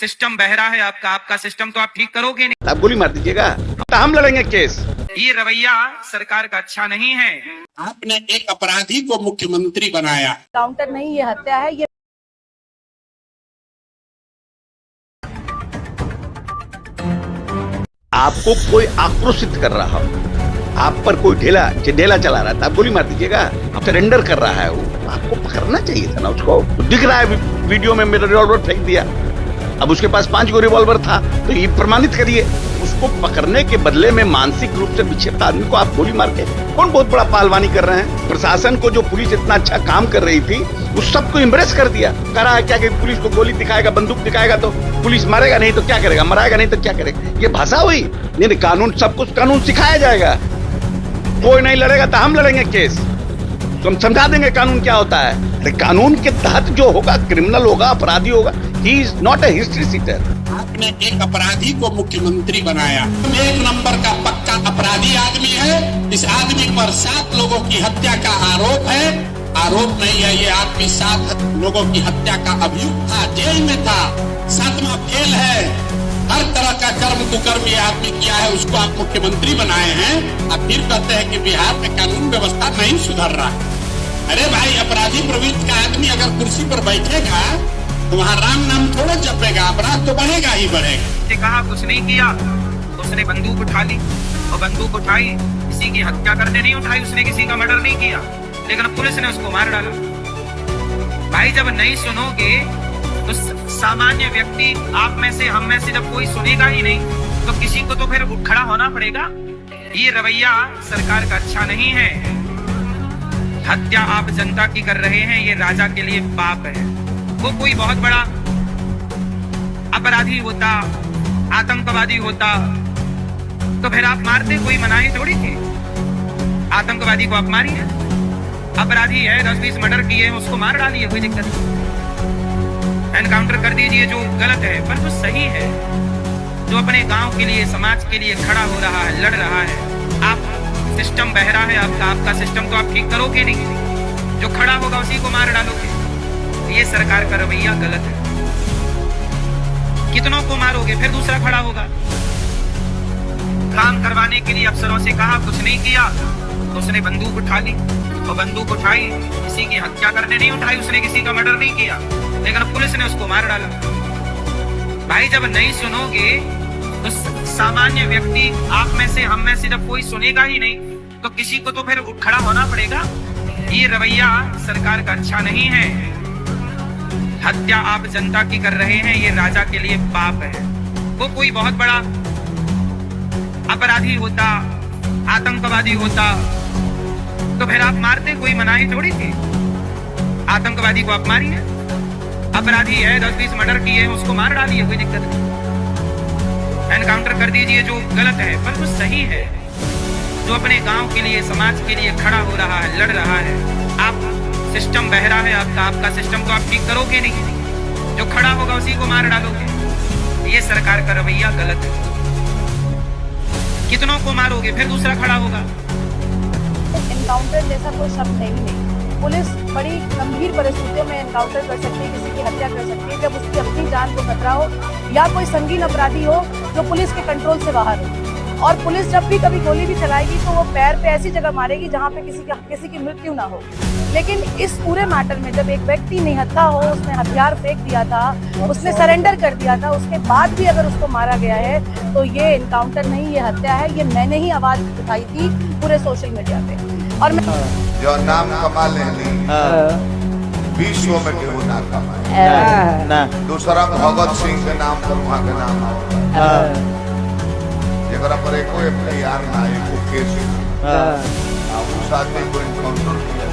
System बहरा है आपका सिस्टम तो आप ठीक करोगे नहीं। आप गोली मार दीजिएगा तो हम लड़ेंगे केस। ये रवैया सरकार का अच्छा नहीं है। आपने एक अपराधी को मुख्यमंत्री बनाया। काउंटर नहीं, ये हत्या है। ये आपको कोई आक्रोशित कर रहा हो, आप पर कोई ढेला चला रहा था, आप गोली मार दीजिएगा। आप सरेंडर कर रहा है वो, आपको पकड़ना चाहिए था ना उसको। तो दिख रहा है वीडियो में, मेरा रिवॉल्वर फेंक दिया। अब उसके पास 5 गो रिवॉल्वर था, तो ये प्रमाणित करिए। उसको पकड़ने के बदले में मानसिक रूप से विक्षिप्त आदमी को आप गोली मार के कौन बहुत बड़ा पहलवानी कर रहे हैं। प्रशासन को जो पुलिस इतना अच्छा काम कर रही थी उस सबको इम्प्रेस कर दिया। कह रहा है क्या कि पुलिस को गोली दिखाएगा, बंदूक दिखाएगा तो पुलिस मारेगा नहीं तो क्या करेगा, मराएगा नहीं तो क्या करेगा। ये भाषा हुई नहीं, कानून सब कुछ कानून सिखाया जाएगा। कोई नहीं लड़ेगा तो हम लड़ेंगे केस, तो हम समझा देंगे कानून क्या होता है। अरे कानून के तहत जो होगा क्रिमिनल होगा, अपराधी होगा। He is not a history sheeter. आपने एक अपराधी को मुख्यमंत्री बनाया। 1 नंबर का पक्का अपराधी आदमी है। इस आदमी पर 7 लोगों की हत्या का आरोप है। आरोप नहीं है, ये आदमी 7 लोगों की हत्या का अभियुक्त था, जेल में था। 7वां फेल है। हर तरह का कर्म कुकर्म ये आदमी किया है, उसको आप मुख्यमंत्री बनाए हैं। अब फिर कहते हैं कि बिहार में कानून व्यवस्था नहीं सुधर रहा। अरे भाई, अपराधी प्रवृत्ति का आदमी अगर कुर्सी पर बैठेगा तो वहाँ राम नाम थोड़ा जपेगा, अपराध तो बढ़ेगा ही बढ़ेगा। कहा कुछ नहीं किया, उसने बंदूक उठा ली और बंदूक उठाई, किसी की हत्या करने नहीं उठाई, उसने किसी का मर्डर नहीं किया, लेकिन पुलिस ने उसको मार डाला। भाई जब नहीं सुनोगे तो सामान्य व्यक्ति आप में से हम में से जब कोई सुनेगा ही नहीं तो किसी को तो फिर खड़ा होना पड़ेगा। ये रवैया सरकार का अच्छा नहीं है। हत्या आप जनता की कर रहे हैं, ये राजा के लिए पाप है। वो कोई बहुत बड़ा अपराधी होता, आतंकवादी होता तो फिर आप मारते, कोई मनाही थोड़ी थी। आतंकवादी को आप मारिए, अपराधी है 10-20 मर्डर किए हैं उसको मार डालिए, कोई दिक्कत नहीं। एनकाउंटर कर दीजिए जो गलत है, पर जो सही है, जो अपने गांव के लिए समाज के लिए खड़ा हो रहा है, लड़ रहा है। आप सिस्टम बहरा है आपका सिस्टम तो आप ठीक करोगे नहीं। जो खड़ा होगा उसी को मार डालोगे। ये सरकार का रवैया गलत है। कितनों को मारोगे, फिर दूसरा खड़ा होगा। काम करवाने के लिए अफसरों से कहा, कुछ नहीं किया तो उसने बंदूक उठा ली और बंदूक उठाई, किसी की हत्या करने नहीं उठाई, उसने किसी का मर्डर नहीं किया, लेकिन पुलिस ने उसको मार डाला। भाई जब नहीं सुनोगे तो सामान्य व्यक्ति आप में से हम में से जब कोई सुनेगा ही नहीं तो किसी को तो फिर खड़ा होना पड़ेगा। ये रवैया सरकार का अच्छा नहीं है। हत्या आप जनता की कर रहे हैं, ये राजा के लिए पाप है। वो कोई बहुत बड़ा अपराधी होता, आतंकवादी होता तो फिर आप मारते, कोई मनाही थोड़ी थी। आतंकवादी को आप मारिए, अपराधी है 10-20 मर्डर किए हैं उसको मार डालिए, कोई दिक्कत नहीं। एनकाउंटर कर दीजिए जो गलत है, पर जो सही है, जो अपने गांव के लिए समाज के लिए खड़ा हो रहा है, लड़ रहा है। आप सिस्टम बहरा है आपका सिस्टम तो आप ठीक करोगे नहीं। जो खड़ा होगा उसी को मार डालोगे। ये सरकार का रवैया गलत है। कितनों को मारोगे, फिर दूसरा खड़ा होगा। एनकाउंटर जैसा कोई शब्द नहीं है। पुलिस बड़ी गंभीर परिस्थितियों में एनकाउंटर कर सकती है, किसी की हत्या कर सकती है, जब उसकी अपनी जान को खतरा हो या कोई संगीन अपराधी हो जो पुलिस के कंट्रोल से बाहर हो। और पुलिस जब भी कभी गोली भी चलाएगी तो वो पैर पे ऐसी जगह मारेगी जहाँ पे किसी की मृत्यु ना हो। लेकिन इस पूरे मैटर में जब एक व्यक्ति निहत्था हो, उसने हथियार फेंक दिया था, उसने सरेंडर कर दिया था, उसके बाद भी अगर उसको मारा गया है तो ये एनकाउंटर नहीं, ये हत्या है। ये मैंने ही आवाज उठाई थी पूरे सोशल मीडिया पे। और मैं जो नाम कमा लेनी विश्व में केहू ना कमाए। दूसरा भगत सिंह के नाम पर वहाँ के नाम आओ, जगह पर एको FIR ना, एको केस, उस आदमी को एनकाउंटर किया।